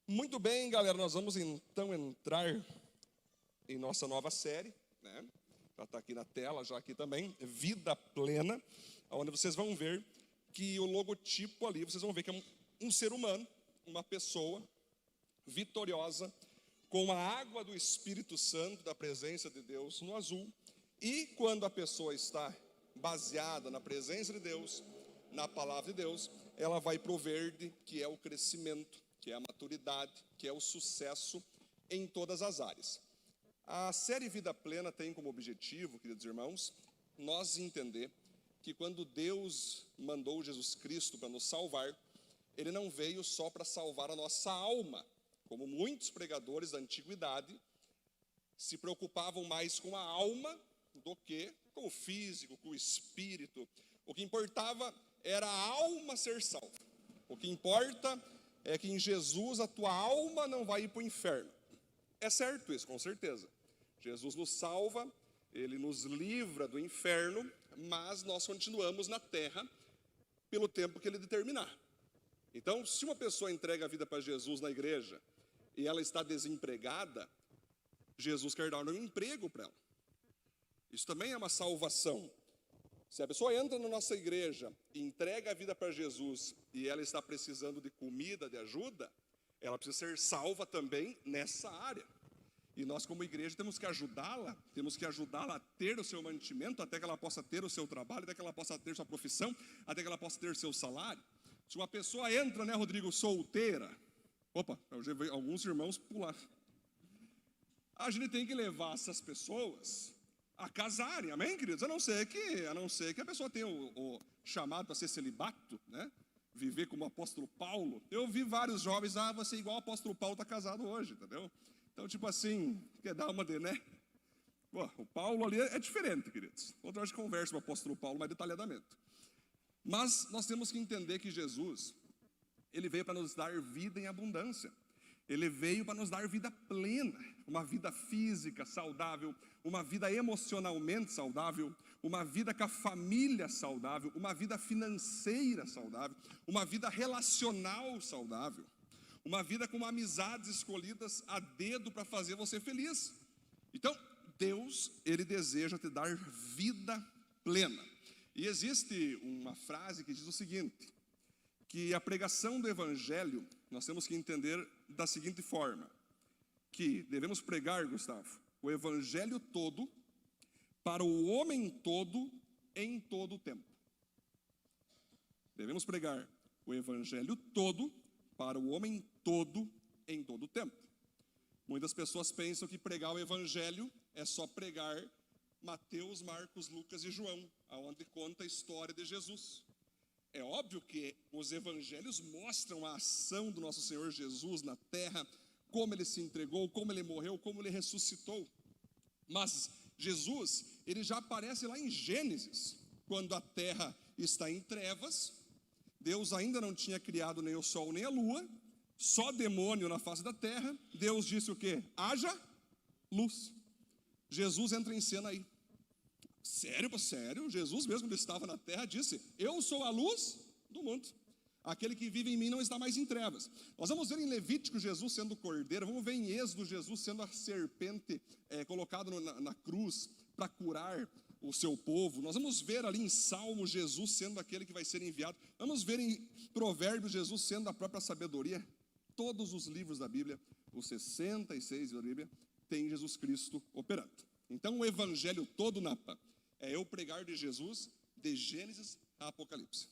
Muito bem, galera, nós vamos então entrar em nossa nova série, né? Já está aqui na tela, já aqui também, Vida Plena, onde vocês vão ver que o logotipo ali, vocês vão ver que é um ser humano, uma pessoa vitoriosa, com a água do Espírito Santo, da presença de Deus no azul, e quando a pessoa está baseada na presença de Deus, na palavra de Deus, ela vai para o verde, que é o crescimento, que é a maturidade, que é o sucesso em todas as áreas. A série Vida Plena tem como objetivo, queridos irmãos, nós entender que quando Deus mandou Jesus Cristo para nos salvar, Ele não veio só para salvar a nossa alma, como muitos pregadores da antiguidade se preocupavam mais com a alma do que com o físico, com o espírito. O que importava era a alma ser salva. O que importa é que em Jesus a tua alma não vai ir para o inferno. É certo isso, com certeza. Jesus nos salva, Ele nos livra do inferno, mas nós continuamos na terra pelo tempo que Ele determinar. Então, se uma pessoa entrega a vida para Jesus na igreja e ela está desempregada, Jesus quer dar um emprego para ela. Isso também é uma salvação. Se a pessoa entra na nossa igreja e entrega a vida para Jesus e ela está precisando de comida, de ajuda, ela precisa ser salva também nessa área. E nós, como igreja, temos que ajudá-la a ter o seu mantimento, até que ela possa ter o seu trabalho, até que ela possa ter sua profissão, até que ela possa ter seu salário. Se uma pessoa entra, né, Rodrigo, solteira, eu já vi alguns irmãos pular. A gente tem que levar essas pessoas a casarem, amém, queridos? A não ser que a pessoa tenha o chamado para ser celibato, né? Viver como o apóstolo Paulo. Eu vi vários jovens, você igual o apóstolo Paulo está casado hoje, entendeu? Então, tipo assim, quer dar uma de, né? O Paulo ali é diferente, queridos. Outra hora a gente conversa com o apóstolo Paulo mais detalhadamente. Mas nós temos que entender que Jesus, Ele veio para nos dar vida em abundância. Ele veio para nos dar vida plena, uma vida física saudável, uma vida emocionalmente saudável, uma vida com a família saudável, uma vida financeira saudável, uma vida relacional saudável, uma vida com amizades escolhidas a dedo para fazer você feliz. Então, Deus, Ele deseja te dar vida plena. E existe uma frase que diz o seguinte, que a pregação do Evangelho, nós temos que entender da seguinte forma, que devemos pregar, Gustavo, o Evangelho todo, para o homem todo, em todo o tempo. Devemos pregar o Evangelho todo, para o homem todo, em todo o tempo. Muitas pessoas pensam que pregar o Evangelho é só pregar Mateus, Marcos, Lucas e João, aonde conta a história de Jesus. É óbvio que os evangelhos mostram a ação do nosso Senhor Jesus na terra, como Ele se entregou, como Ele morreu, como Ele ressuscitou. Mas Jesus, Ele já aparece lá em Gênesis, quando a terra está em trevas, Deus ainda não tinha criado nem o sol nem a lua, só demônio na face da terra. Deus disse o quê? Haja luz. Jesus entra em cena aí. Sério, Jesus mesmo, quando estava na terra, disse, eu sou a luz do mundo, aquele que vive em mim não está mais em trevas. Nós vamos ver em Levítico Jesus sendo o cordeiro, vamos ver em Êxodo Jesus sendo a serpente colocado na cruz para curar o seu povo. Nós vamos ver ali em Salmo Jesus sendo aquele que vai ser enviado, vamos ver em Provérbios Jesus sendo a própria sabedoria. Todos os livros da Bíblia, os 66 da Bíblia, tem Jesus Cristo operando. Então o evangelho todo, Napa, é eu pregar de Jesus de Gênesis a Apocalipse.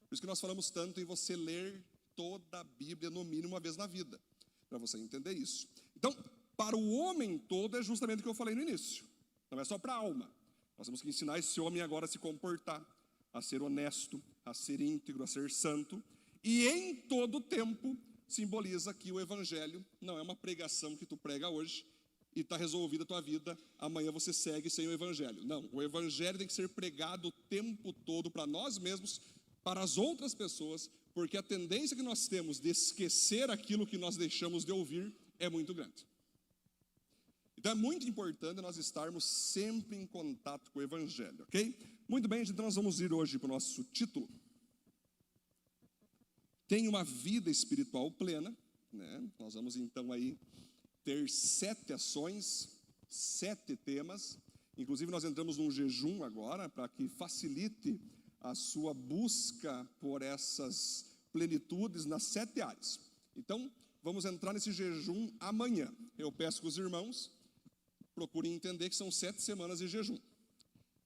Por isso que nós falamos tanto em você ler toda a Bíblia no mínimo uma vez na vida, para você entender isso. Então, para o homem todo é justamente o que eu falei no início. Não é só para a alma. Nós temos que ensinar esse homem agora a se comportar, a ser honesto, a ser íntegro, a ser santo. E em todo tempo simboliza que o evangelho não é uma pregação que tu prega hoje e está resolvida a tua vida, amanhã você segue sem o evangelho. Não, o evangelho tem que ser pregado o tempo todo para nós mesmos, para as outras pessoas, porque a tendência que nós temos de esquecer aquilo que nós deixamos de ouvir é muito grande. Então é muito importante nós estarmos sempre em contato com o evangelho, ok? Muito bem, então nós vamos ir hoje para o nosso título. Tem uma vida espiritual plena, né? Nós vamos então aí ter 7 ações, 7 temas. Inclusive nós entramos num jejum agora para que facilite a sua busca por essas plenitudes nas 7 áreas. Então, vamos entrar nesse jejum amanhã. Eu peço que os irmãos procurem entender que são 7 semanas de jejum.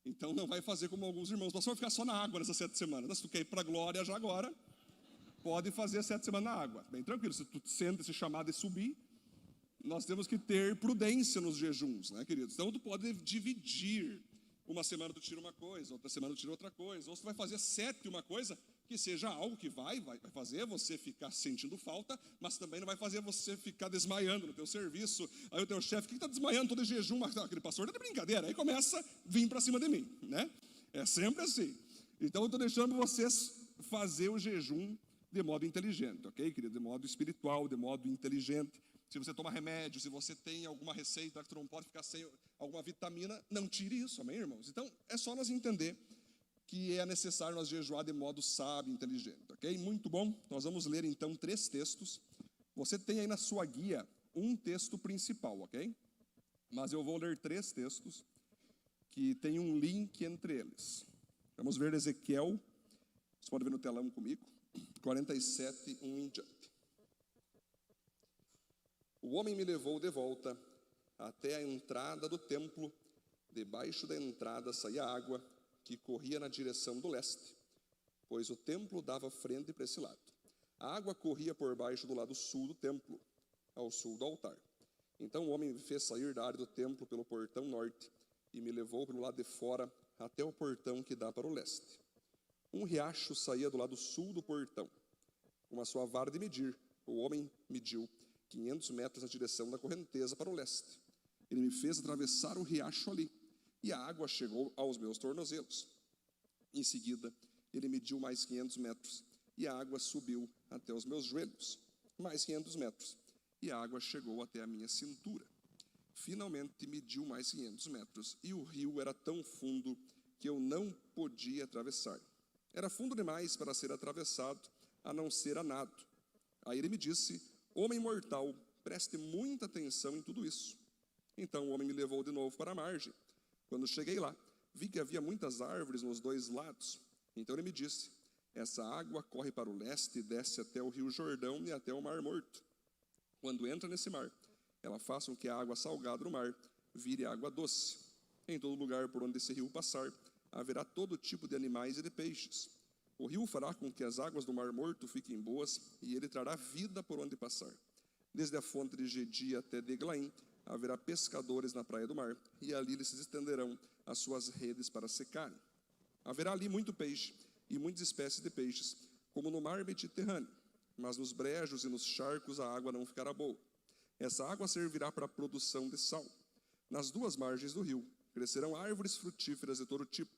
Então, não vai fazer como alguns irmãos. Nós vamos ficar só na água nessas 7 semanas. Se tu quer ir para a glória já agora, pode fazer 7 semanas na água. Bem tranquilo, se tu sente esse chamado e subir, nós temos que ter prudência nos jejuns, né, queridos? Então, tu pode dividir. Uma semana tu tira uma coisa, outra semana tu tira outra coisa. Ou se tu vai fazer 7 uma coisa, que seja algo que vai fazer você ficar sentindo falta, mas também não vai fazer você ficar desmaiando no teu serviço. Aí o teu chefe, que está desmaiando todo jejum? Aquele pastor está de brincadeira. Aí começa a vir para cima de mim, né? É sempre assim. Então eu estou deixando vocês fazer o jejum de modo inteligente, ok, querido? De modo espiritual, de modo inteligente. Se você toma remédio, se você tem alguma receita que tu não pode ficar sem alguma vitamina, não tire isso, amém, irmãos? Então, é só nós entender que é necessário nós jejuar de modo sábio e inteligente, ok? Muito bom. Nós vamos ler, então, 3 textos. Você tem aí na sua guia um texto principal, ok? Mas eu vou ler 3 textos que tem um link entre eles. Vamos ver Ezequiel, você pode ver no telão comigo, 47, 1 em diante. O homem me levou de volta até a entrada do templo. Debaixo da entrada saía água que corria na direção do leste, pois o templo dava frente para esse lado. A água corria por baixo do lado sul do templo, ao sul do altar. Então o homem me fez sair da área do templo pelo portão norte e me levou pelo lado de fora até o portão que dá para o leste. Um riacho saía do lado sul do portão. Com a sua vara de medir, o homem mediu 500 metros na direção da correnteza para o leste. Ele me fez atravessar o riacho ali, e a água chegou aos meus tornozelos. Em seguida, ele mediu mais 500 metros, e a água subiu até os meus joelhos. Mais 500 metros, e a água chegou até a minha cintura. Finalmente, mediu mais 500 metros, e o rio era tão fundo que eu não podia atravessar. Era fundo demais para ser atravessado, a não ser a nado. Aí ele me disse: homem mortal, preste muita atenção em tudo isso. Então o homem me levou de novo para a margem. Quando cheguei lá, vi que havia muitas árvores nos 2 lados. Então ele me disse: essa água corre para o leste e desce até o rio Jordão e até o Mar Morto. Quando entra nesse mar, ela faz com que a água salgada do mar vire água doce. Em todo lugar por onde esse rio passar, haverá todo tipo de animais e de peixes. O rio fará com que as águas do Mar Morto fiquem boas, e ele trará vida por onde passar. Desde a fonte de Gedi até Deglaim, haverá pescadores na praia do mar, e ali eles se estenderão as suas redes para secarem. Haverá ali muito peixe, e muitas espécies de peixes, como no mar Mediterrâneo. Mas nos brejos e nos charcos a água não ficará boa. Essa água servirá para a produção de sal. Nas 2 margens do rio, crescerão árvores frutíferas de todo tipo.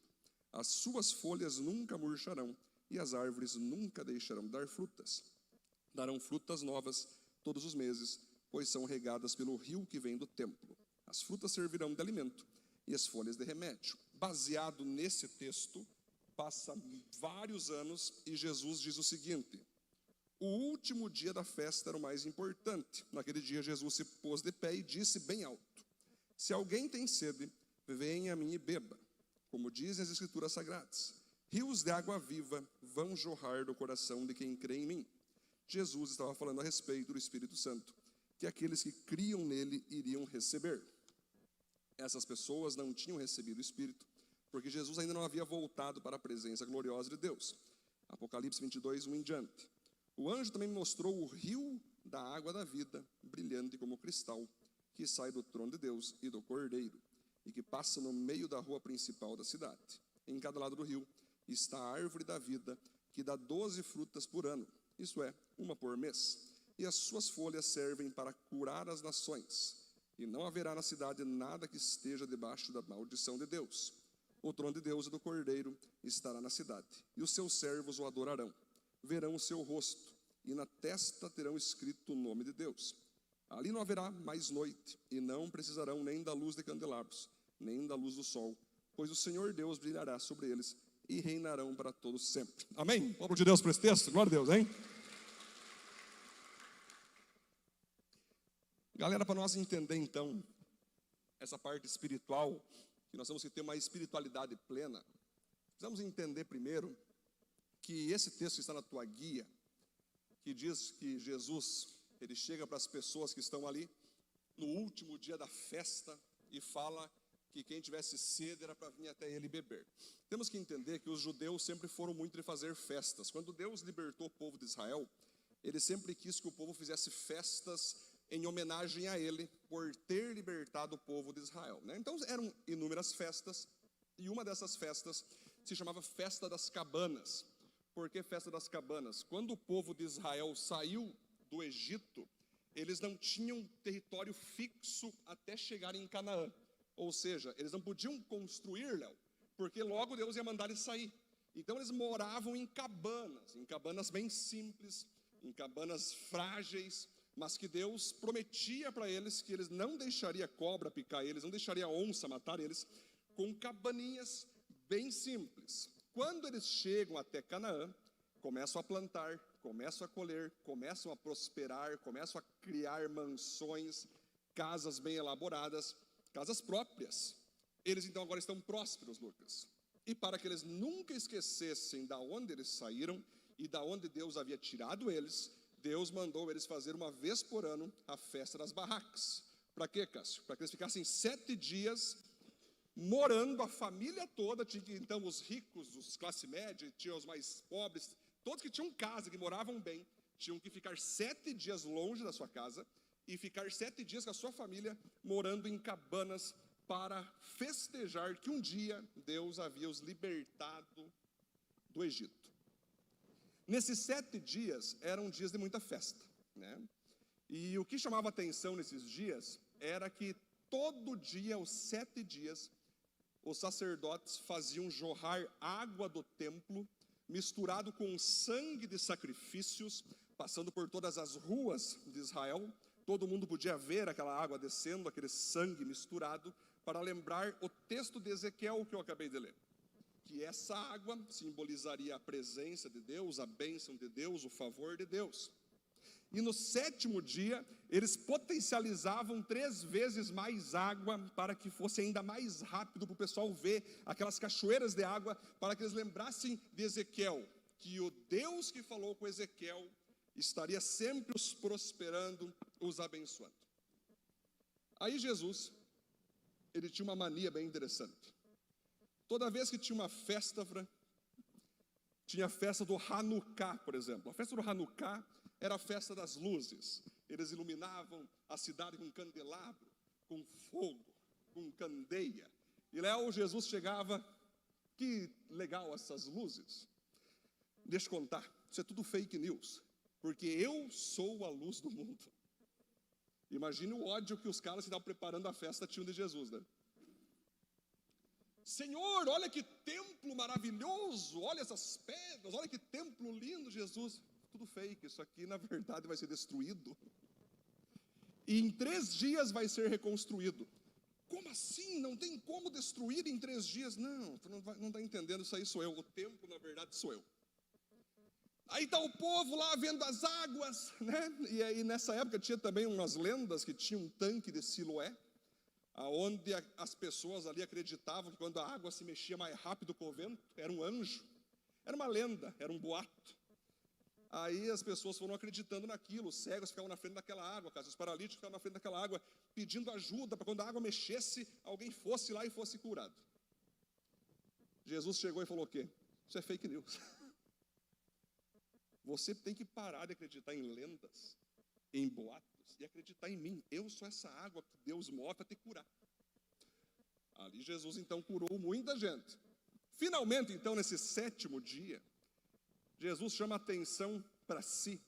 As suas folhas nunca murcharão, e as árvores nunca deixarão de dar frutas. Darão frutas novas todos os meses, pois são regadas pelo rio que vem do templo. As frutas servirão de alimento, e as folhas de remédio. Baseado nesse texto, passa vários anos, e Jesus diz o seguinte: o último dia da festa era o mais importante. Naquele dia Jesus se pôs de pé e disse bem alto: se alguém tem sede, venha a mim e beba. Como dizem as Escrituras Sagradas, rios de água viva vão jorrar do coração de quem crê em mim. Jesus estava falando a respeito do Espírito Santo, que aqueles que criam nele iriam receber. Essas pessoas não tinham recebido o Espírito, porque Jesus ainda não havia voltado para a presença gloriosa de Deus. Apocalipse 22, 1 em diante. O anjo também me mostrou o rio da água da vida, brilhante como cristal, que sai do trono de Deus e do Cordeiro, e que passa no meio da rua principal da cidade. Em cada lado do rio está a árvore da vida, que dá 12 frutas por ano, isto é, uma por mês, e as suas folhas servem para curar as nações. E não haverá na cidade nada que esteja debaixo da maldição de Deus. O trono de Deus e do Cordeiro estará na cidade, e os seus servos o adorarão. Verão o seu rosto, e na testa terão escrito o nome de Deus. Ali não haverá mais noite, e não precisarão nem da luz de candelabros, nem da luz do sol, pois o Senhor Deus brilhará sobre eles, e reinarão para todos sempre. Amém? Vamos de Deus para esse texto? Glória a Deus, hein? Galera, para nós entender então essa parte espiritual, que nós temos que ter uma espiritualidade plena, precisamos entender primeiro que esse texto que está na tua guia, que diz que Jesus, ele chega para as pessoas que estão ali no último dia da festa e fala que quem tivesse sede era para vir até ele beber. Temos que entender que os judeus sempre foram muito de fazer festas. Quando Deus libertou o povo de Israel, ele sempre quis que o povo fizesse festas em homenagem a ele por ter libertado o povo de Israel, né? Então eram inúmeras festas, e uma dessas festas se chamava Festa das Cabanas. Por que Festa das Cabanas? Quando o povo de Israel saiu do Egito, eles não tinham território fixo até chegar em Canaã. Ou seja, eles não podiam construir, Léo, porque logo Deus ia mandar eles sair. Então eles moravam em cabanas bem simples, em cabanas frágeis, mas que Deus prometia para eles que eles não deixaria cobra picar eles, não deixaria onça matar eles, com cabaninhas bem simples. Quando eles chegam até Canaã, começam a plantar, começam a colher, começam a prosperar, começam a criar mansões, casas bem elaboradas, casas próprias. Eles então agora estão prósperos, Lucas. E para que eles nunca esquecessem da onde eles saíram e da onde Deus havia tirado eles, Deus mandou eles fazer uma vez por ano a festa das barracas. Para quê, Cássio? Para que eles ficassem 7 dias morando, a família toda. Tinha que, então, os ricos, os classe média, tinha os mais pobres, todos que tinham casa, que moravam bem, tinham que ficar 7 dias longe da sua casa e ficar 7 dias com a sua família morando em cabanas para festejar que um dia Deus havia os libertado do Egito. Nesses 7 dias eram dias de muita festa, né? E o que chamava atenção nesses dias era que todo dia, os 7 dias, os sacerdotes faziam jorrar água do templo, misturado com sangue de sacrifícios, passando por todas as ruas de Israel. Todo mundo podia ver aquela água descendo, aquele sangue misturado, para lembrar o texto de Ezequiel que eu acabei de ler. Que essa água simbolizaria a presença de Deus, a bênção de Deus, o favor de Deus. E no 7º dia, eles potencializavam 3 vezes mais água, para que fosse ainda mais rápido para o pessoal ver aquelas cachoeiras de água, para que eles lembrassem de Ezequiel, que o Deus que falou com Ezequiel estaria sempre os prosperando, os abençoando. Aí Jesus, ele tinha uma mania bem interessante. Toda vez que tinha uma festa, tinha a festa do Hanukkah, por exemplo. A festa do Hanukkah era a festa das luzes. Eles iluminavam a cidade com candelabro, com fogo, com candeia. E Léo, Jesus chegava, que legal essas luzes. Deixa eu contar, isso é tudo fake news, porque eu sou a luz do mundo. Imagine o ódio que os caras que estavam preparando a festa tinham de Jesus, né? Senhor, olha que templo maravilhoso, olha essas pedras, olha que templo lindo, Jesus. Tudo fake, isso aqui na verdade vai ser destruído. E em 3 dias vai ser reconstruído. Como assim? Não tem como destruir em 3 dias? Não, tu não está entendendo, isso aí sou eu. O templo na verdade sou eu. Aí está o povo lá vendo as águas, né? E aí nessa época tinha também umas lendas que tinha um tanque de Siloé, aonde as pessoas ali acreditavam que quando a água se mexia mais rápido com o vento, era um anjo. Era uma lenda, era um boato. Aí as pessoas foram acreditando naquilo, os cegos ficavam na frente daquela água, os paralíticos ficavam na frente daquela água, pedindo ajuda para quando a água mexesse, alguém fosse lá e fosse curado. Jesus chegou e falou o quê? Isso é fake news. Você tem que parar de acreditar em lendas, em boatos, e acreditar em mim. Eu sou essa água que Deus move para te curar. Ali Jesus então curou muita gente. Finalmente então nesse 7º dia, Jesus chama a atenção para si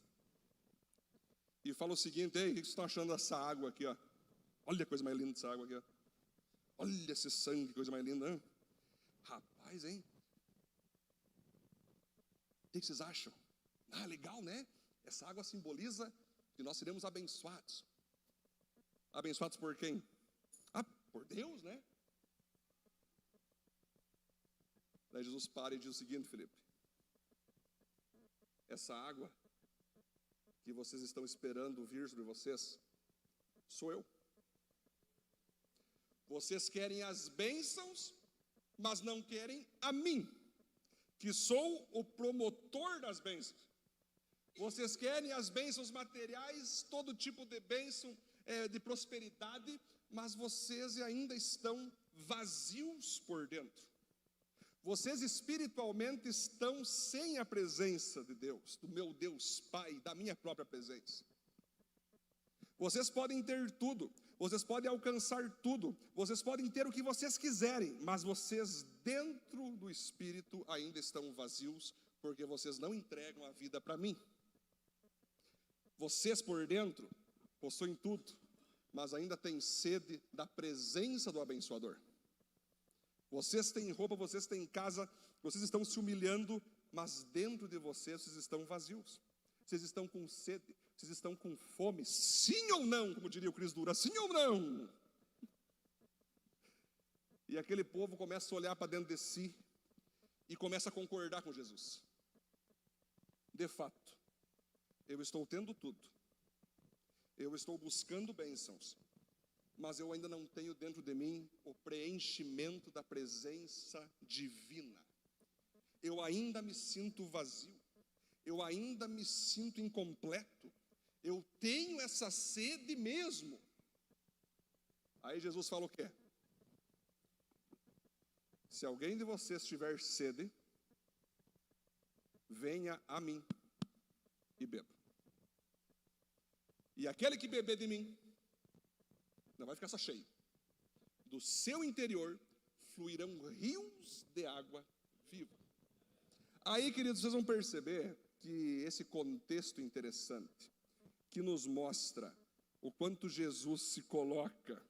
e fala o seguinte: ei, o que vocês estão achando dessa água aqui, ó? Olha a coisa mais linda dessa água aqui, ó. Olha esse sangue, que coisa mais linda, hein? Rapaz, hein? O que vocês acham? Ah, legal, né? Essa água simboliza que nós seremos abençoados. Abençoados por quem? Ah, por Deus, né? Daí Jesus para e diz o seguinte, Felipe: essa água que vocês estão esperando vir sobre vocês, Sou eu. Vocês querem as bênçãos, mas não querem a mim, que sou o promotor das bênçãos. Vocês querem as bênçãos materiais, todo tipo de bênção, de prosperidade, mas vocês ainda estão vazios por dentro. Vocês espiritualmente estão sem a presença de Deus, do meu Deus Pai, da minha própria presença. Vocês podem ter tudo, vocês podem alcançar tudo, vocês podem ter o que vocês quiserem, mas vocês dentro do Espírito ainda estão vazios, porque vocês não entregam a vida para mim. Vocês por dentro possuem tudo, mas ainda têm sede da presença do abençoador. Vocês têm roupa, vocês têm casa, vocês estão se humilhando, mas dentro de vocês estão vazios. Vocês estão com sede, vocês estão com fome, sim ou não, como diria o Cris Dura, sim ou não? E aquele povo começa a olhar para dentro de si e começa a concordar com Jesus. De fato, eu estou tendo tudo, eu estou buscando bênçãos, mas eu ainda não tenho dentro de mim o preenchimento da presença divina. Eu ainda me sinto vazio, eu ainda me sinto incompleto, eu tenho essa sede mesmo. Aí Jesus fala o quê? Se alguém de vocês tiver sede, venha a mim e beba. E aquele que beber de mim, não vai ficar só cheio. Do seu interior fluirão rios de água viva. Aí, queridos, vocês vão perceber que esse contexto interessante, que nos mostra o quanto Jesus se coloca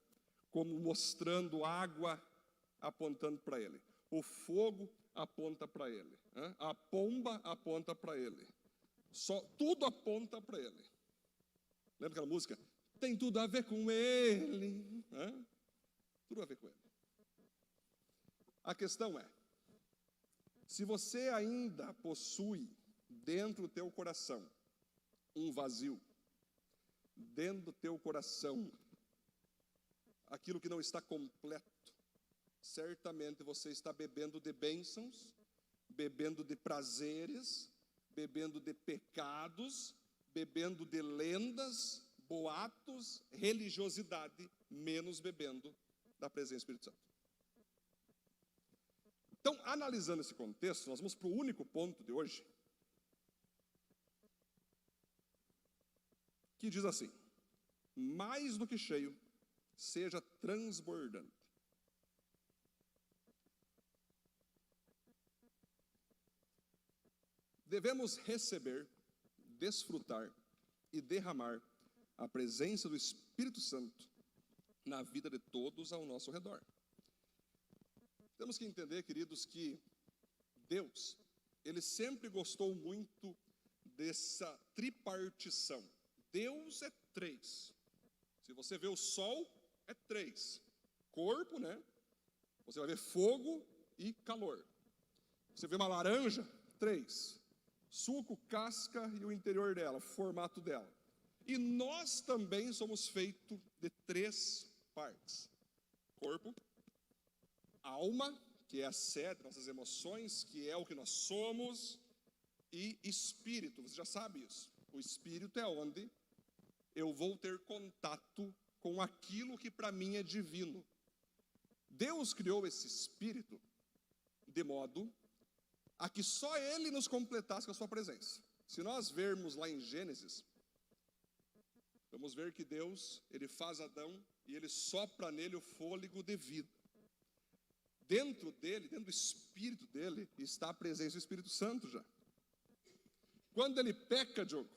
como mostrando água apontando para ele. O fogo aponta para ele. A pomba aponta para ele. Tudo aponta para ele. Lembra aquela música? Tem tudo a ver com ele. Tudo a ver com ele. A questão é, se você ainda possui dentro do teu coração um vazio, dentro do teu coração aquilo que não está completo, certamente você está bebendo de bênçãos, bebendo de prazeres, bebendo de pecados, bebendo de lendas, boatos, religiosidade, menos bebendo da presença do Espírito Santo. Então, analisando esse contexto, nós vamos para o único ponto de hoje, que diz assim: mais do que cheio, seja transbordante. Devemos receber, desfrutar e derramar a presença do Espírito Santo na vida de todos ao nosso redor. Temos que entender, queridos, que Deus, Ele sempre gostou muito dessa tripartição. Deus é três. Se você vê o sol, é três. Corpo, né? Você vai ver fogo e calor. Você vê uma laranja, três. Suco, casca e o interior dela, o formato dela. E nós também somos feitos de três partes: corpo, alma, que é a sede das nossas emoções, que é o que nós somos, e espírito. Você já sabe isso. O espírito é onde eu vou ter contato com aquilo que para mim é divino. Deus criou esse espírito de modo a que só Ele nos completasse com a sua presença. Se nós vermos lá em Gênesis, vamos ver que Deus, Ele faz Adão e Ele sopra nele o fôlego de vida. Dentro dele, dentro do espírito dele, está a presença do Espírito Santo já. Quando ele peca, Diogo,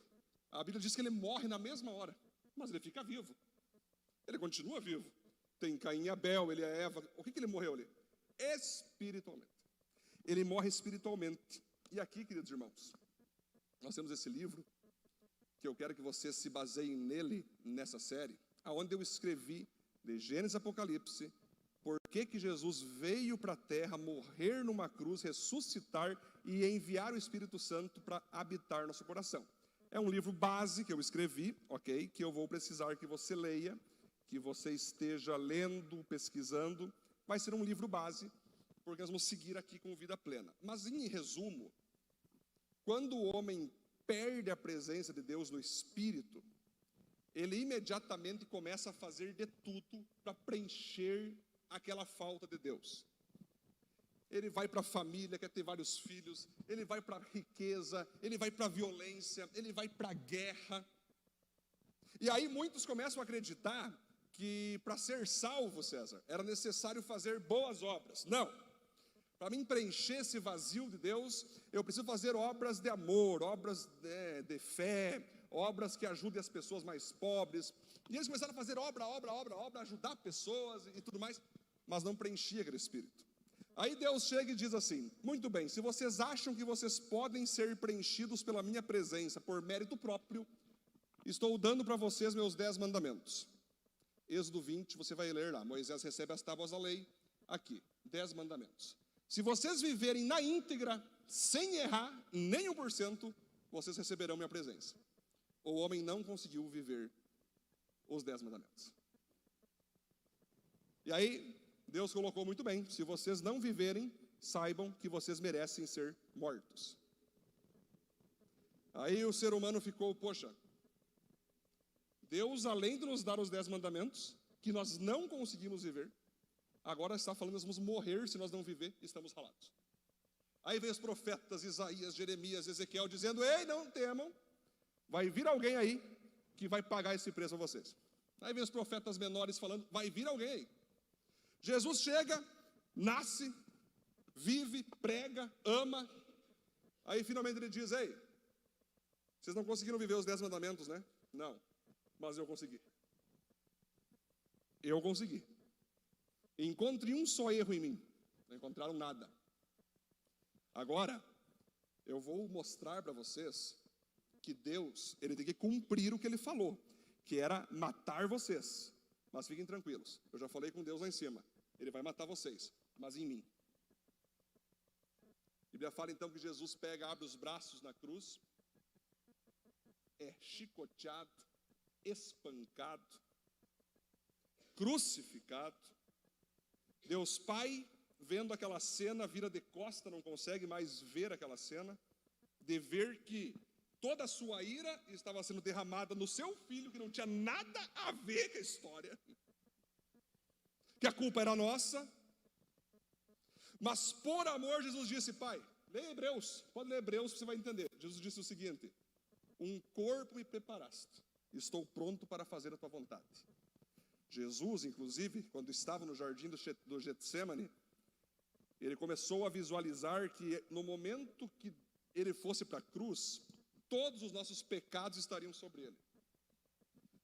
a Bíblia diz que ele morre na mesma hora, mas ele fica vivo. Ele continua vivo. Tem Caim e Abel, ele é Eva. O que ele morreu ali? Espiritualmente. Ele morre espiritualmente. E aqui, queridos irmãos, nós temos esse livro, que eu quero que vocês se baseiem nele, nessa série, aonde eu escrevi, de Gênesis a Apocalipse, por que Jesus veio para a terra, morrer numa cruz, ressuscitar e enviar o Espírito Santo para habitar nosso coração. É um livro base que eu escrevi, ok? Que eu vou precisar que você leia, que você esteja lendo, pesquisando. Vai ser um livro base, porque nós vamos seguir aqui com vida plena. Mas, em resumo, quando o homem perde a presença de Deus no Espírito, ele imediatamente começa a fazer de tudo para preencher aquela falta de Deus. Ele vai para a família, quer ter vários filhos, ele vai para a riqueza, ele vai para a violência, ele vai para a guerra. E aí muitos começam a acreditar que para ser salvo, César, era necessário fazer boas obras. Não. Para mim preencher esse vazio de Deus, eu preciso fazer obras de amor, obras de fé, obras que ajudem as pessoas mais pobres. E eles começaram a fazer obra, ajudar pessoas e tudo mais, mas não preenchia aquele espírito. Aí Deus chega e diz assim: muito bem, se vocês acham que vocês podem ser preenchidos pela minha presença, por mérito próprio, estou dando para vocês meus 10 mandamentos. Êxodo 20, você vai ler lá, Moisés recebe as tábuas da lei, aqui, 10 mandamentos. Se vocês viverem na íntegra, sem errar nem 1%, vocês receberão minha presença. O homem não conseguiu viver os 10 mandamentos. E aí, Deus colocou muito bem: se vocês não viverem, saibam que vocês merecem ser mortos. Aí o ser humano ficou, poxa, Deus, além de nos dar os 10 mandamentos, que nós não conseguimos viver, agora está falando que nós vamos morrer se nós não viver, estamos ralados. Aí vem os profetas Isaías, Jeremias, Ezequiel dizendo: ei, não temam, vai vir alguém aí que vai pagar esse preço a vocês. Aí vem os profetas menores falando: vai vir alguém aí. Jesus chega, nasce, vive, prega, ama. Aí finalmente ele diz: ei, vocês não conseguiram viver os 10 mandamentos, né? Não, mas eu consegui. Eu consegui. Encontre um só erro em mim. Não encontraram nada. Agora, eu vou mostrar para vocês que Deus, ele tem que cumprir o que ele falou, que era matar vocês. Mas fiquem tranquilos, eu já falei com Deus lá em cima. Ele vai matar vocês, mas em mim. A Bíblia fala então que Jesus pega, abre os braços na cruz, é chicoteado, espancado, crucificado. Deus Pai, vendo aquela cena, vira de costa, não consegue mais ver aquela cena, de ver que toda a sua ira estava sendo derramada no seu filho, que não tinha nada a ver com a história, que a culpa era nossa, mas por amor Jesus disse: Pai, leia Hebreus, pode ler Hebreus, você vai entender. Jesus disse o seguinte: um corpo me preparaste, estou pronto para fazer a tua vontade. Jesus, inclusive, quando estava no jardim do Getsêmani, ele começou a visualizar que no momento que ele fosse para a cruz, todos os nossos pecados estariam sobre ele.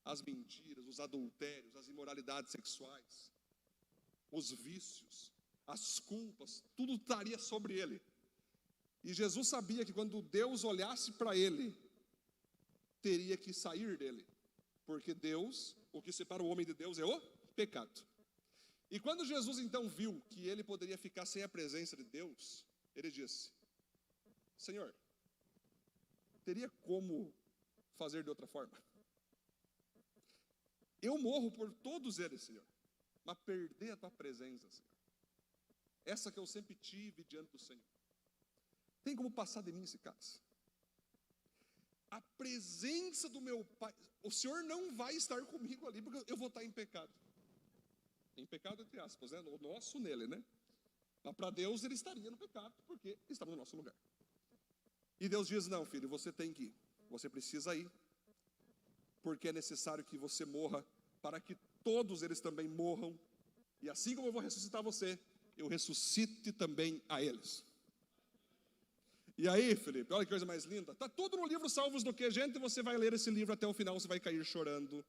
As mentiras, os adultérios, as imoralidades sexuais, os vícios, as culpas, tudo estaria sobre ele. E Jesus sabia que quando Deus olhasse para ele, teria que sair dele, porque Deus, o que separa o homem de Deus é o pecado. E quando Jesus então viu que ele poderia ficar sem a presença de Deus, ele disse: Senhor, teria como fazer de outra forma? Eu morro por todos eles, Senhor, mas perder a tua presença, Senhor, essa que eu sempre tive diante do Senhor, tem como passar de mim esse caso? A presença do meu Pai, o Senhor não vai estar comigo ali, porque eu vou estar em pecado. Em pecado entre aspas, né? O nosso nele, né? Mas para Deus ele estaria no pecado, porque estava no nosso lugar. E Deus diz: não, filho, você tem que ir, você precisa ir, porque é necessário que você morra, para que todos eles também morram, e assim como eu vou ressuscitar você, eu ressuscite também a eles. E aí, Felipe, olha que coisa mais linda, está tudo no livro Salvos do Que, gente, você vai ler esse livro até o final, você vai cair chorando,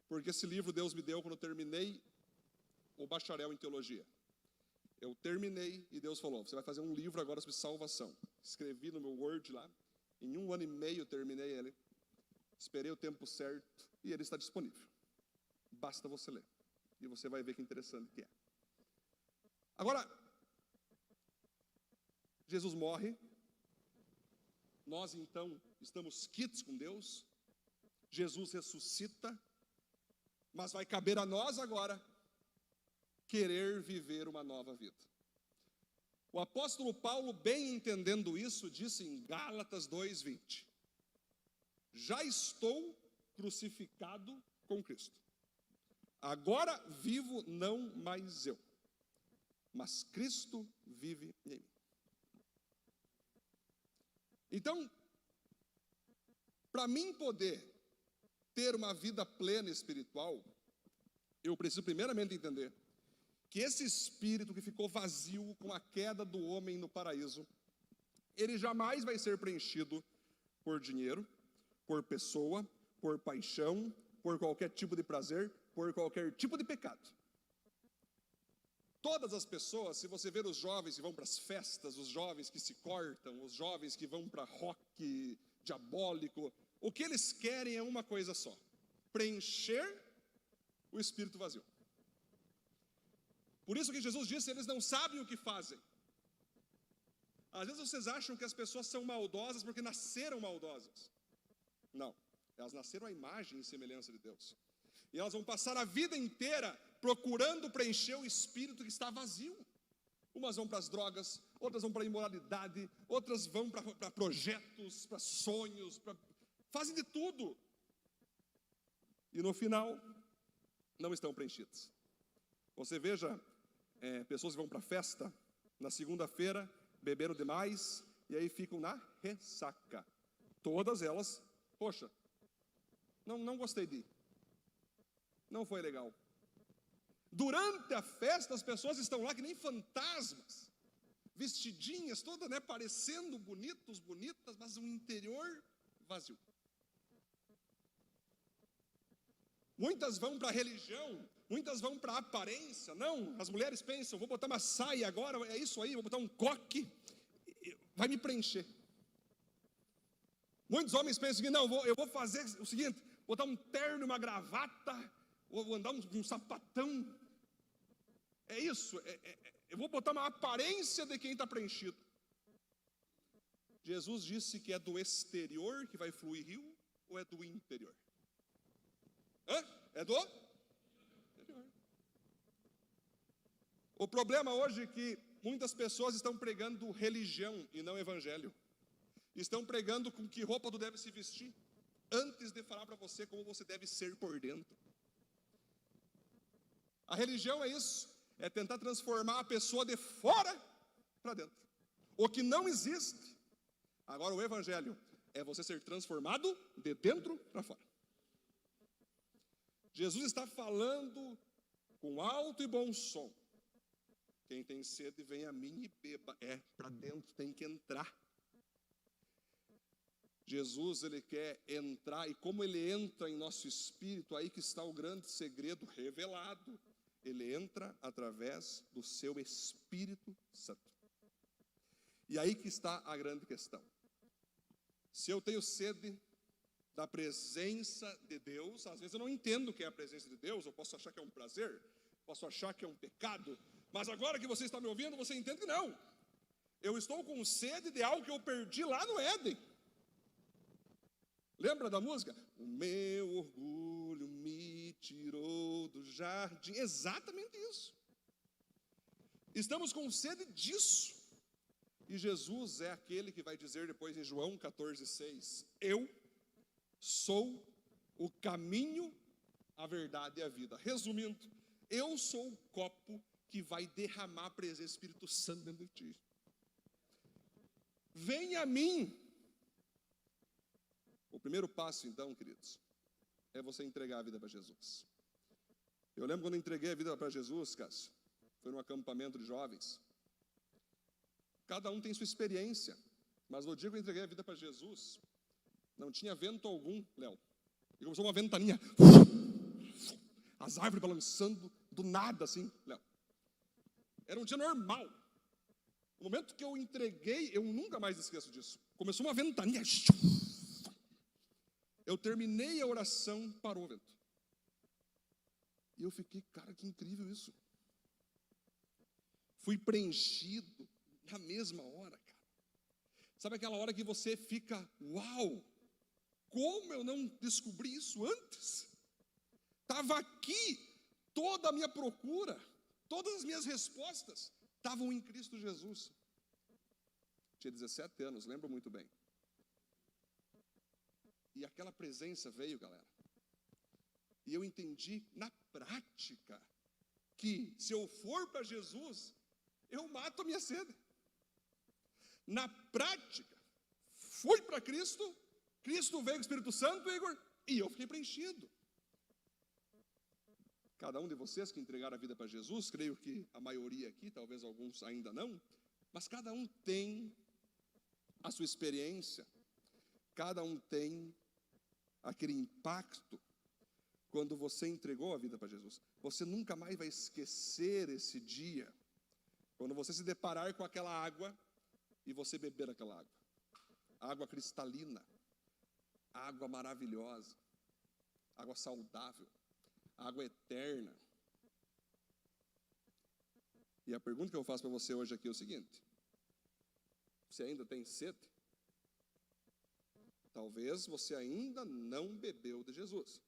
porque esse livro Deus me deu quando eu terminei o bacharel em teologia. Eu terminei e Deus falou: você vai fazer um livro agora sobre salvação. Escrevi no meu Word lá, em 1 ano e meio eu terminei ele, esperei o tempo certo e ele está disponível. Basta você ler e você vai ver que interessante que é. Agora, Jesus morre, nós então estamos quites com Deus, Jesus ressuscita, mas vai caber a nós agora querer viver uma nova vida. O apóstolo Paulo, bem entendendo isso, disse em Gálatas 2:20: já estou crucificado com Cristo. Agora vivo não mais eu, mas Cristo vive em mim. Então, para mim poder ter uma vida plena espiritual, eu preciso primeiramente entender que esse espírito que ficou vazio com a queda do homem no paraíso, ele jamais vai ser preenchido por dinheiro, por pessoa, por paixão, por qualquer tipo de prazer, por qualquer tipo de pecado. Todas as pessoas, se você ver os jovens que vão para as festas, os jovens que se cortam, os jovens que vão para rock diabólico, o que eles querem é uma coisa só: preencher o espírito vazio. Por isso que Jesus disse, eles não sabem o que fazem. Às vezes vocês acham que as pessoas são maldosas porque nasceram maldosas. Não, elas nasceram à imagem e semelhança de Deus. E elas vão passar a vida inteira procurando preencher o espírito que está vazio. Umas vão para as drogas, outras vão para a imoralidade, outras vão para projetos, para sonhos, fazem de tudo. E no final, não estão preenchidas. Você veja, pessoas que vão para a festa, na segunda-feira, beberam demais, e aí ficam na ressaca. Todas elas, poxa, não gostei de ir. Não foi legal. Durante a festa, as pessoas estão lá que nem fantasmas, vestidinhas, todas, parecendo bonitas, mas um interior vazio. Muitas vão para a religião, muitas vão para a aparência. Não, as mulheres pensam, vou botar uma saia agora, é isso aí, vou botar um coque, vai me preencher. Muitos homens pensam que não, eu vou fazer o seguinte, botar um terno e uma gravata, vou andar um sapatão. É isso, eu vou botar uma aparência de quem está preenchido. Jesus disse que é do exterior que vai fluir rio, ou é do interior? É do interior. O problema hoje é que muitas pessoas estão pregando religião e não evangelho. Estão pregando com que roupa tu deve se vestir, antes de falar para você como você deve ser por dentro. A religião é isso, é tentar transformar a pessoa de fora para dentro, o que não existe. Agora o evangelho é você ser transformado de dentro para fora. Jesus está falando com alto e bom som: quem tem sede, vem a mim e beba. Para dentro, tem que entrar. Jesus, ele quer entrar, e como ele entra em nosso espírito, aí que está o grande segredo revelado. Ele entra através do seu Espírito Santo. E aí que está a grande questão. Se eu tenho sede da presença de Deus, às vezes eu não entendo o que é a presença de Deus, eu posso achar que é um prazer, posso achar que é um pecado, mas agora que você está me ouvindo, você entende que não. Eu estou com sede de algo que eu perdi lá no Éden. Lembra da música? O meu orgulho me tirou do jardim. Exatamente isso. Estamos com sede disso. E Jesus é aquele que vai dizer depois em João 14,6: eu sou o caminho, a verdade e a vida. Resumindo, eu sou o copo que vai derramar a presença do Espírito Santo dentro de ti. Venha a mim. O primeiro passo, então, queridos, é você entregar a vida para Jesus. Eu lembro quando eu entreguei a vida para Jesus, Cássio, foi num acampamento de jovens. Cada um tem sua experiência, mas no dia que eu entreguei a vida para Jesus, não tinha vento algum, Léo. E começou uma ventania, as árvores balançando do nada, assim, Léo. Era um dia normal. No momento que eu entreguei, eu nunca mais esqueço disso. Começou uma ventania. Eu terminei a oração, parou o vento. E eu fiquei, cara, que incrível isso. Fui preenchido na mesma hora, cara. Sabe aquela hora que você fica, uau, como eu não descobri isso antes? Estava aqui, toda a minha procura, todas as minhas respostas estavam em Cristo Jesus. Tinha 17 anos, lembro muito bem. E aquela presença veio, galera. E eu entendi na prática que se eu for para Jesus, eu mato a minha sede. Na prática, fui para Cristo, Cristo veio com o Espírito Santo, Igor, e eu fiquei preenchido. Cada um de vocês que entregaram a vida para Jesus, creio que a maioria aqui, talvez alguns ainda não, mas cada um tem a sua experiência, cada um tem aquele impacto quando você entregou a vida para Jesus. Você nunca mais vai esquecer esse dia, quando você se deparar com aquela água e você beber aquela água. Água cristalina, água maravilhosa, água saudável, água eterna. E a pergunta que eu faço para você hoje aqui é o seguinte: você ainda tem sede? Talvez você ainda não bebeu de Jesus.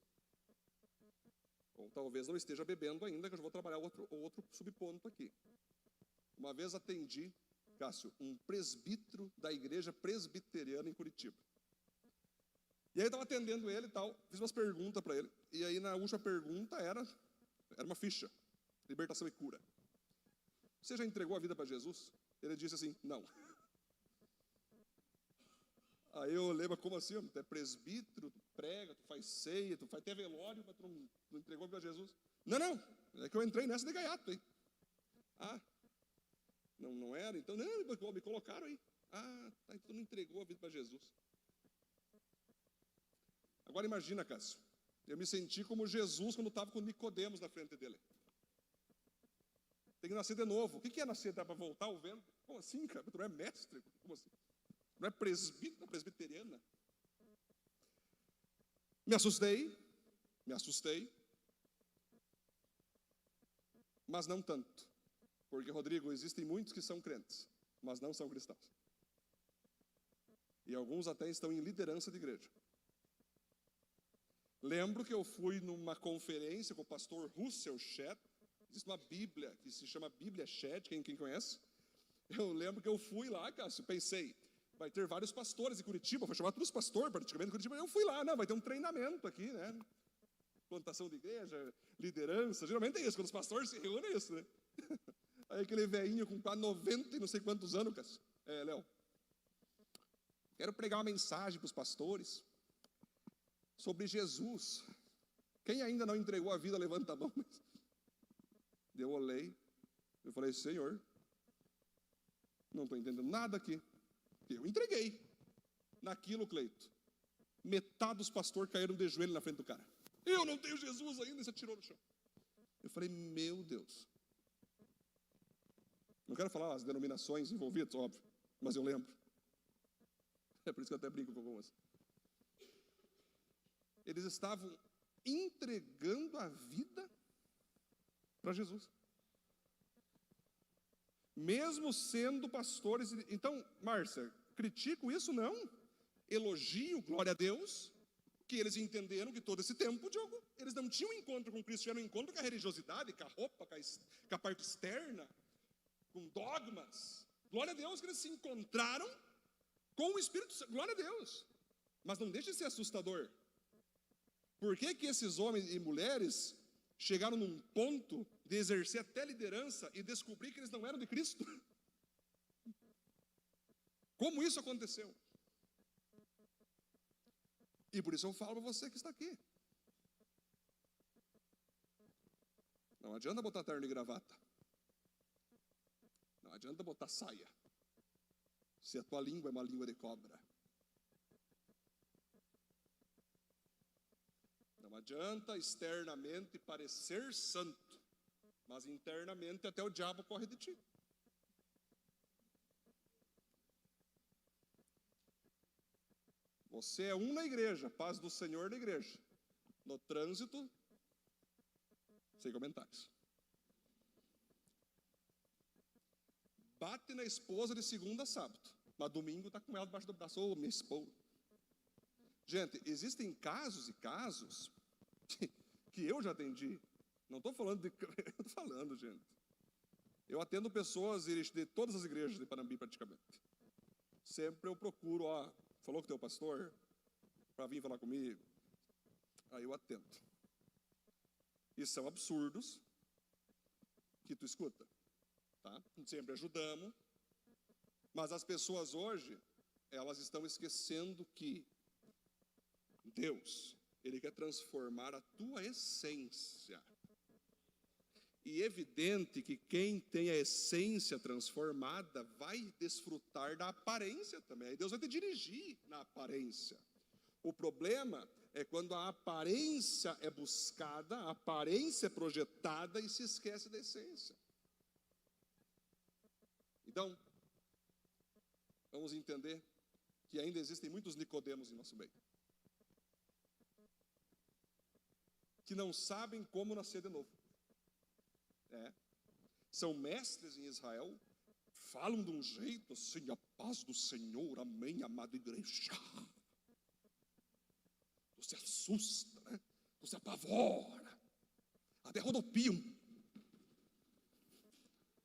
Ou talvez não esteja bebendo ainda, que eu já vou trabalhar outro subponto aqui. Uma vez atendi, Cássio, um presbítero da igreja presbiteriana em Curitiba. E aí eu estava atendendo ele e tal, fiz umas perguntas para ele. E aí na última pergunta era uma ficha, libertação e cura. Você já entregou a vida para Jesus? Ele disse assim, não. Aí eu lembro, como assim? Tu é presbítero, tu prega, tu faz ceia, tu faz até velório, mas tu não entregou para Jesus? Não, é que eu entrei nessa de gaiato aí. Ah, não era? Então, não, me colocaram aí. Ah, tá, então tu não entregou a vida para Jesus. Agora imagina, Cássio, eu me senti como Jesus quando estava com Nicodemos na frente dele. Tem que nascer de novo. O que é nascer? Dá para voltar ao vento? Como assim, cara? Tu não é mestre? Como assim? Não é presbítero, não é presbiteriana? Me assustei, mas não tanto. Porque, Rodrigo, existem muitos que são crentes, mas não são cristãos. E alguns até estão em liderança de igreja. Lembro que eu fui numa conferência com o pastor Russell Shedd. Existe uma Bíblia que se chama Bíblia Shedd, quem conhece? Eu lembro que eu fui lá, Cássio, pensei, vai ter vários pastores em Curitiba, foi chamado todos os pastores praticamente em Curitiba. Eu fui lá, vai ter um treinamento aqui, né? Plantação de igreja, liderança, geralmente é isso, quando os pastores se reúnem é isso, né? Aí aquele velhinho com quase 90 e não sei quantos anos, Cássio. Léo, quero pregar uma mensagem para os pastores sobre Jesus. Quem ainda não entregou a vida, levanta a mão. Eu olhei, eu falei, Senhor, não estou entendendo nada aqui. Eu entreguei. Naquilo, Cleito, metade dos pastores caíram de joelho na frente do cara. Eu não tenho Jesus ainda, e você atirou no chão. Eu falei, meu Deus. Não quero falar as denominações envolvidas, óbvio, mas eu lembro. É por isso que eu até brinco com algumas. Eles estavam entregando a vida para Jesus. Mesmo sendo pastores. Então, Márcia, critico isso? Não. Elogio, glória a Deus, que eles entenderam que todo esse tempo, Diogo, eles não tinham encontro com Cristo, tiveram um encontro com a religiosidade, com a roupa, com a parte externa, com dogmas. Glória a Deus que eles se encontraram com o Espírito Santo. Glória a Deus. Mas não deixe de ser assustador. Por que esses homens e mulheres chegaram num ponto de exercer até liderança e descobrir que eles não eram de Cristo? Como isso aconteceu? E por isso eu falo para você que está aqui. Não adianta botar terno e gravata. Não adianta botar saia. Se a tua língua é uma língua de cobra. Não adianta externamente parecer santo, mas internamente até o diabo corre de ti. Você é um na igreja, paz do Senhor na igreja. No trânsito, sem comentários. Bate na esposa de segunda a sábado. Mas domingo está com ela debaixo do braço. Ô, minha esposa. Gente, existem casos e casos que eu já atendi. Não estou falando de... Eu estou falando, gente. Eu atendo pessoas de todas as igrejas de Panambi, praticamente. Sempre eu procuro, falou com o teu pastor para vir falar comigo. Aí eu atendo. E são absurdos que tu escuta. Tá? Sempre ajudamos. Mas as pessoas hoje, elas estão esquecendo que Deus, Ele quer transformar a tua essência. E evidente que quem tem a essência transformada vai desfrutar da aparência também. Deus vai te dirigir na aparência. O problema é quando a aparência é buscada, a aparência é projetada e se esquece da essência. Então, vamos entender que ainda existem muitos Nicodemos em nosso meio. Que não sabem como nascer de novo. São mestres em Israel, falam de um jeito assim, a paz do Senhor, amém, amada igreja. Tu se assusta, né? Tu se apavora, até rodopiam.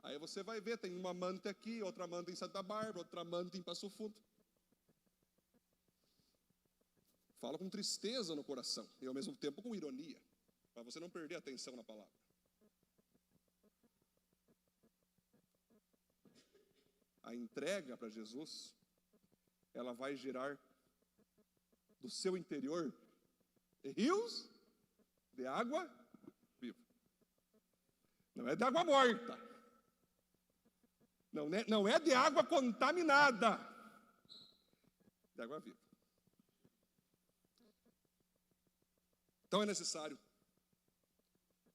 Aí você vai ver, tem uma manta aqui, outra manta em Santa Bárbara, outra manta em Passo Fundo. Fala com tristeza no coração e ao mesmo tempo com ironia, para você não perder a atenção na palavra. A entrega para Jesus, ela vai gerar do seu interior rios de água viva. Não é de água morta. Não é de água contaminada. De água viva. Então é necessário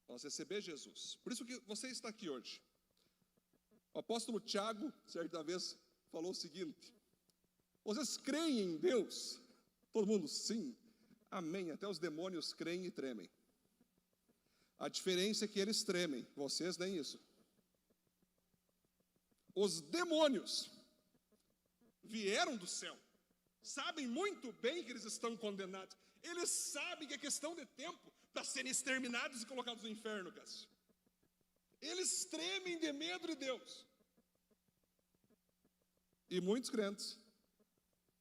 nós receber Jesus. Por isso que você está aqui hoje. O apóstolo Tiago, certa vez, falou o seguinte: vocês creem em Deus? Todo mundo, sim. Amém. Até os demônios creem e tremem. A diferença é que eles tremem, vocês nem isso. Os demônios vieram do céu, sabem muito bem que eles estão condenados. Eles sabem que é questão de tempo para serem exterminados e colocados no inferno, Cássio. Eles tremem de medo de Deus. E muitos crentes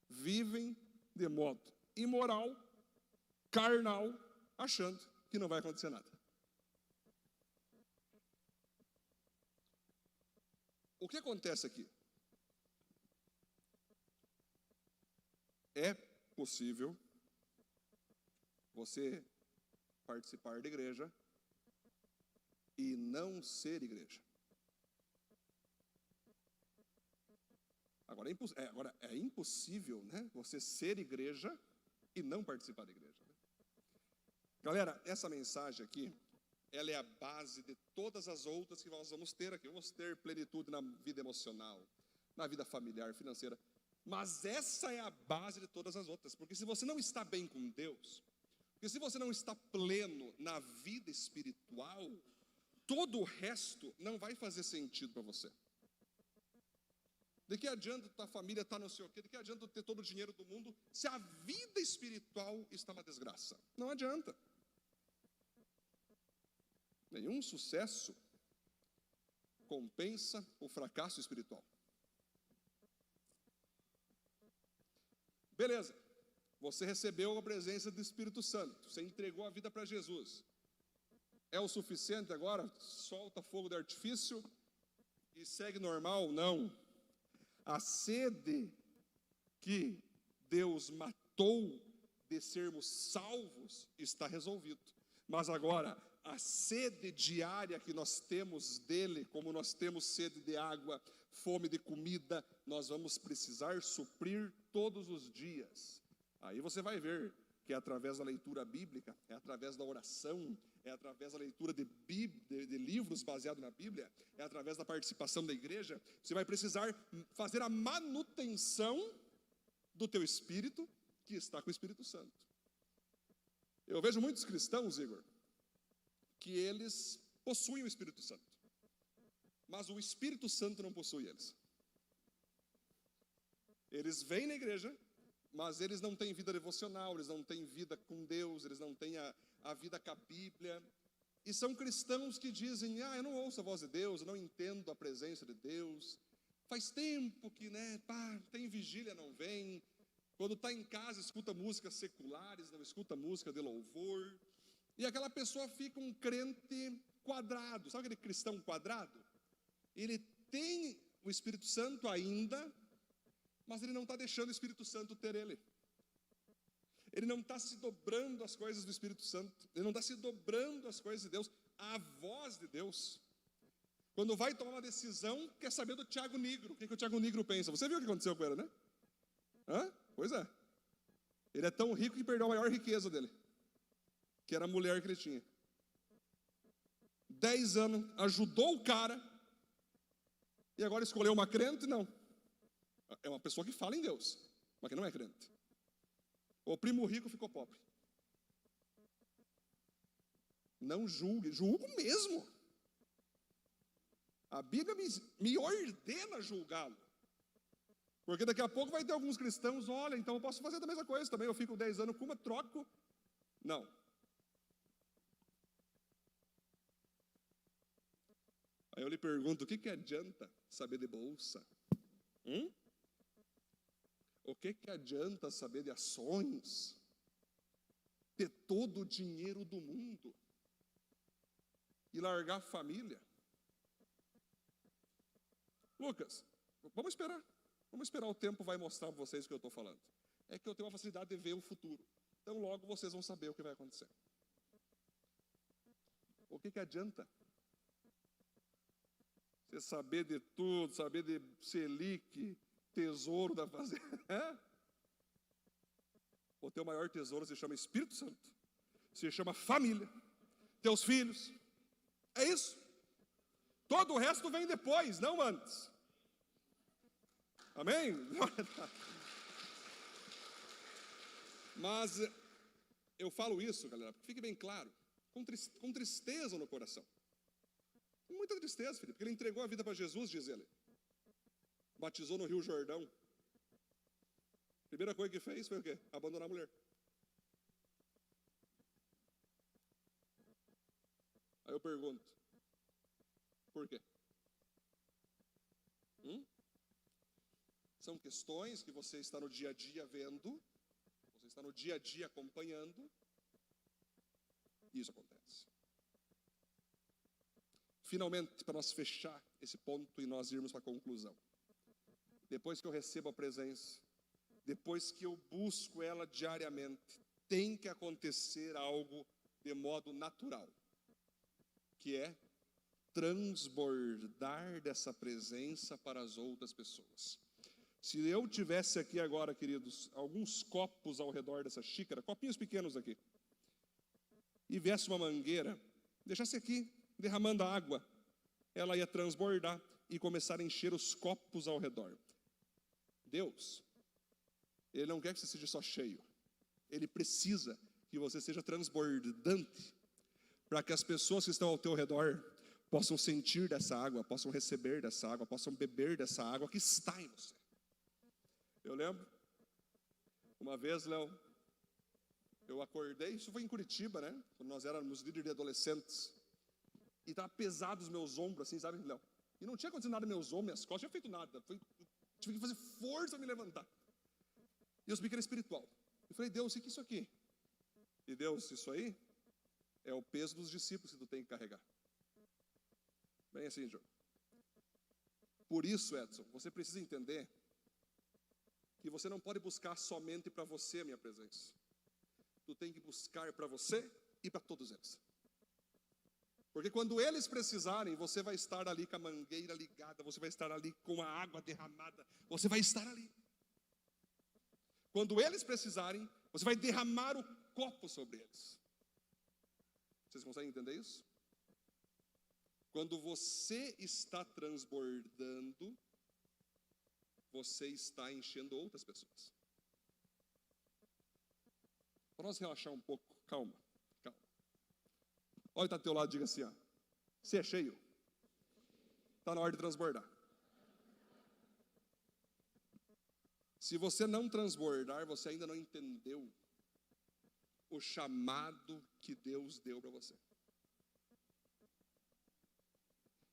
vivem de modo imoral, carnal, achando que não vai acontecer nada. O que acontece aqui? É possível você participar da igreja e não ser igreja. Agora é impossível, né, você ser igreja e não participar da igreja. Né? Galera, essa mensagem aqui, ela é a base de todas as outras que nós vamos ter aqui. Vamos ter plenitude na vida emocional, na vida familiar, financeira. Mas essa é a base de todas as outras. Porque se você não está bem com Deus, porque se você não está pleno na vida espiritual, todo o resto não vai fazer sentido para você. De que adianta tua família estar não sei o quê? De que adianta ter todo o dinheiro do mundo se a vida espiritual está uma desgraça? Não adianta. Nenhum sucesso compensa o fracasso espiritual. Beleza, você recebeu a presença do Espírito Santo, você entregou a vida para Jesus. É o suficiente agora? Solta fogo de artifício e segue normal? Não. A sede que Deus matou de sermos salvos está resolvido. Mas agora, a sede diária que nós temos dele, como nós temos sede de água, fome de comida, nós vamos precisar suprir todos os dias. Aí você vai ver que é através da leitura bíblica, é através da oração, é através da leitura de livros baseados na Bíblia, é através da participação da igreja, você vai precisar fazer a manutenção do teu espírito, que está com o Espírito Santo. Eu vejo muitos cristãos, Igor, que eles possuem o Espírito Santo, mas o Espírito Santo não possui eles. Eles vêm na igreja, mas eles não têm vida devocional, eles não têm vida com Deus, eles não têm a vida com a Bíblia. E são cristãos que dizem, eu não ouço a voz de Deus, eu não entendo a presença de Deus. Faz tempo que, tem vigília, não vem. Quando está em casa, escuta músicas seculares, não escuta música de louvor. E aquela pessoa fica um crente quadrado. Sabe aquele cristão quadrado? Ele tem o Espírito Santo ainda, mas ele não está deixando o Espírito Santo ter ele. Ele não está se dobrando às coisas do Espírito Santo. Ele não está se dobrando às coisas de Deus, à voz de Deus. Quando vai tomar uma decisão, quer saber do Tiago Nigro. O que o Tiago Nigro pensa? Você viu o que aconteceu com ele, né? Pois é. Ele é tão rico que perdeu a maior riqueza dele, que era a mulher que ele tinha. 10 anos, ajudou o cara, e agora escolheu uma crente? Não. É uma pessoa que fala em Deus, mas que não é crente. O primo rico ficou pobre. Não julgue, julgo mesmo. A Bíblia me ordena julgá-lo. Porque daqui a pouco vai ter alguns cristãos, olha, então eu posso fazer a mesma coisa também, eu fico 10 anos com uma, troco. Não. Aí eu lhe pergunto, o que adianta saber de bolsa? O que adianta saber de ações? Ter todo o dinheiro do mundo e largar a família? Lucas, vamos esperar. Vamos esperar, o tempo vai mostrar para vocês o que eu estou falando. É que eu tenho uma facilidade de ver o futuro. Então logo vocês vão saber o que vai acontecer. O que adianta você saber de tudo, saber de Selic, tesouro da fazenda? O teu maior tesouro se chama Espírito Santo, se chama família, teus filhos. É isso. Todo o resto vem depois, não antes. Amém? Mas eu falo isso, galera, porque fique bem claro, com tristeza no coração. Com muita tristeza, Felipe, porque ele entregou a vida para Jesus, diz ele. Batizou no Rio Jordão. A primeira coisa que fez foi o quê? Abandonar a mulher. Aí eu pergunto, por quê? São questões que você está no dia a dia vendo, você está no dia a dia acompanhando, e isso acontece. Finalmente, para nós fechar esse ponto e nós irmos para a conclusão. Depois que eu recebo a presença, depois que eu busco ela diariamente, tem que acontecer algo de modo natural, que é transbordar dessa presença para as outras pessoas. Se eu tivesse aqui agora, queridos, alguns copos ao redor dessa xícara, copinhos pequenos aqui, e viesse uma mangueira, deixasse aqui, derramando a água, ela ia transbordar e começar a encher os copos ao redor. Deus, Ele não quer que você seja só cheio, Ele precisa que você seja transbordante, para que as pessoas que estão ao teu redor possam sentir dessa água, possam receber dessa água, possam beber dessa água que está em você. Eu lembro, uma vez, Léo, eu acordei, isso foi em Curitiba, né? Quando nós éramos líderes de adolescentes. E estava pesado os meus ombros, assim, sabe, Léo? E não tinha acontecido nada nos meus ombros, minhas costas, não tinha feito nada. Tive que fazer força para me levantar. E eu subi que era espiritual. Eu falei, Deus, o que é isso aqui? E Deus, isso aí é o peso dos discípulos que tu tem que carregar. Bem assim, João. Por isso, Edson, você precisa entender que você não pode buscar somente para você a minha presença. Tu tem que buscar para você e para todos eles. Porque quando eles precisarem, você vai estar ali com a mangueira ligada, você vai estar ali com a água derramada, você vai estar ali. Quando eles precisarem, você vai derramar o copo sobre eles. Vocês conseguem entender isso? Quando você está transbordando, você está enchendo outras pessoas. Para nós relaxar um pouco, calma. Olha, está do teu lado e diga assim, ó, você é cheio, está na hora de transbordar. Se você não transbordar, você ainda não entendeu o chamado que Deus deu para você.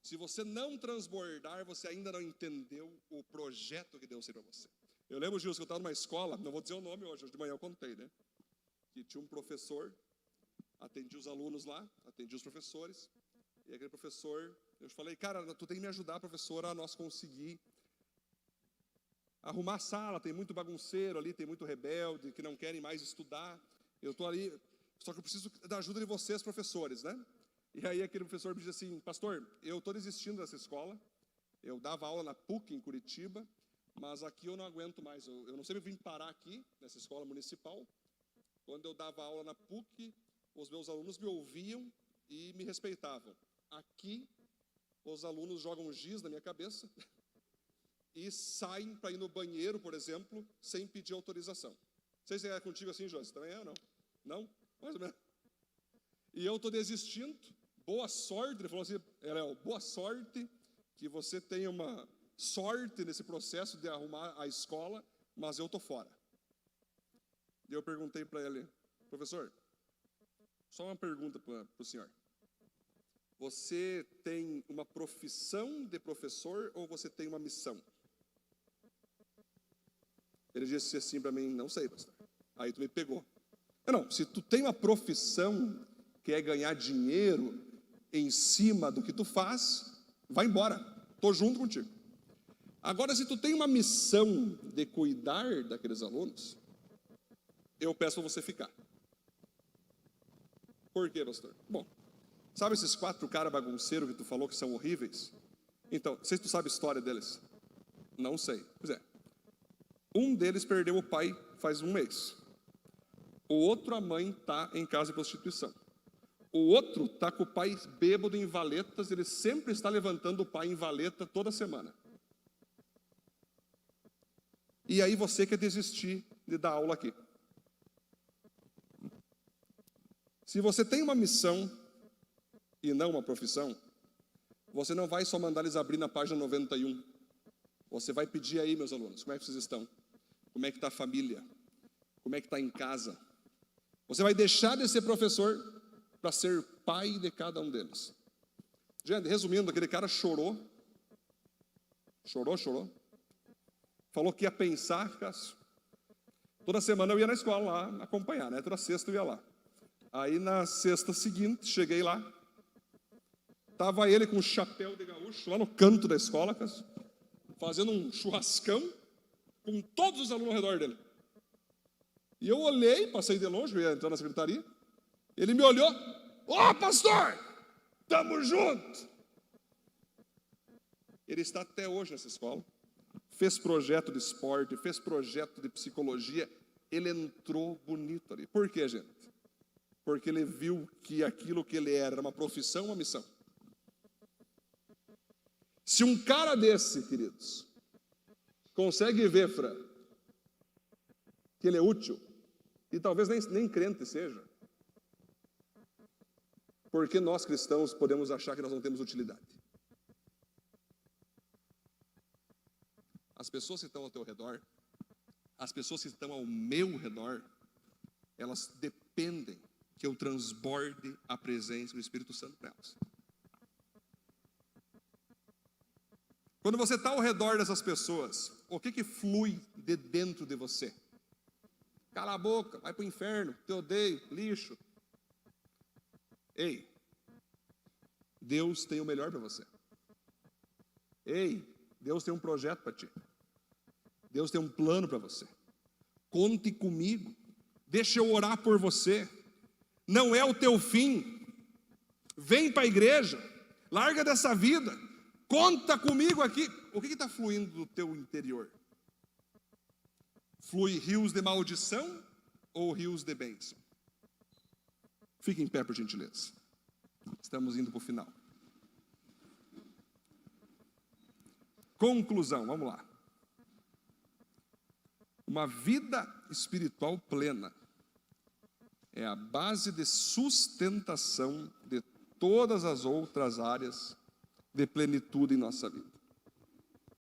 Se você não transbordar, você ainda não entendeu o projeto que Deus tem para você. Eu lembro, Gilson, que eu estava numa escola, não vou dizer o nome hoje de manhã eu contei, né? Que tinha um professor, atendia os alunos lá, atendia os professores, e aquele professor, eu falei, cara, tu tem que me ajudar, professora, a nós conseguir arrumar a sala, tem muito bagunceiro ali, tem muito rebelde, que não querem mais estudar, eu estou ali, só que eu preciso da ajuda de vocês, professores, né? E aí aquele professor me disse assim, pastor, eu estou desistindo dessa escola, eu dava aula na PUC em Curitiba, mas aqui eu não aguento mais, eu não sei, eu vim parar aqui, nessa escola municipal. Quando eu dava aula na PUC, os meus alunos me ouviam e me respeitavam. Aqui, os alunos jogam giz na minha cabeça e saem para ir no banheiro, por exemplo, sem pedir autorização. Não sei se é contigo assim, Joyce, também é ou não? Não? Mais ou menos. E eu estou desistindo, boa sorte, ele falou assim, Léo, boa sorte, que você tenha uma sorte nesse processo de arrumar a escola, mas eu estou fora. E eu perguntei para ele, professor, só uma pergunta para o senhor. Você tem uma profissão de professor ou você tem uma missão? Ele disse assim para mim, não sei, pastor. Aí tu me pegou. Não, se tu tem uma profissão que é ganhar dinheiro em cima do que tu faz, vai embora, estou junto contigo. Agora, se tu tem uma missão de cuidar daqueles alunos, eu peço para você ficar. Por quê, pastor? Bom, sabe esses 4 caras bagunceiros que tu falou que são horríveis? Então, não sei se tu sabe a história deles. Não sei. Pois é. Um deles perdeu o pai faz um mês. O outro, a mãe, está em casa de prostituição. O outro está com o pai bêbado em valetas, ele sempre está levantando o pai em valeta toda semana. E aí você quer desistir de dar aula aqui. Se você tem uma missão e não uma profissão, você não vai só mandar eles abrir na página 91. Você vai pedir aí, meus alunos, como é que vocês estão? Como é que está a família? Como é que está em casa? Você vai deixar de ser professor para ser pai de cada um deles. Gente, resumindo, aquele cara chorou. Chorou. Falou que ia pensar, Cássio. Toda semana eu ia na escola lá acompanhar, né? Toda sexta eu ia lá. Aí na sexta seguinte, cheguei lá. Estava ele com um chapéu de gaúcho lá no canto da escola, Cássio, fazendo um churrascão com todos os alunos ao redor dele. E eu olhei, passei de longe, eu ia entrar na secretaria. Ele me olhou. Ó, pastor, tamo junto. Ele está até hoje nessa escola. Fez projeto de esporte, fez projeto de psicologia. Ele entrou bonito ali. Por quê, gente? Porque ele viu que aquilo que ele era uma profissão, uma missão. Se um cara desse, queridos, consegue ver, Fran, que ele é útil, e talvez nem crente seja, porque nós cristãos podemos achar que nós não temos utilidade? As pessoas que estão ao teu redor, as pessoas que estão ao meu redor, elas dependem que eu transborde a presença do Espírito Santo para elas. Quando você está ao redor dessas pessoas, o que flui de dentro de você? Cala a boca, vai para o inferno, te odeio, lixo. Ei, Deus tem o melhor para você. Ei, Deus tem um projeto para ti. Deus tem um plano para você. Conte comigo. Deixa eu orar por você. Não é o teu fim. Vem para a igreja. Larga dessa vida. Conta comigo aqui. O que está fluindo do teu interior? Flui rios de maldição ou rios de bênção? Fique em pé, por gentileza. Estamos indo para o final. Conclusão, vamos lá. Uma vida espiritual plena é a base de sustentação de todas as outras áreas de plenitude em nossa vida.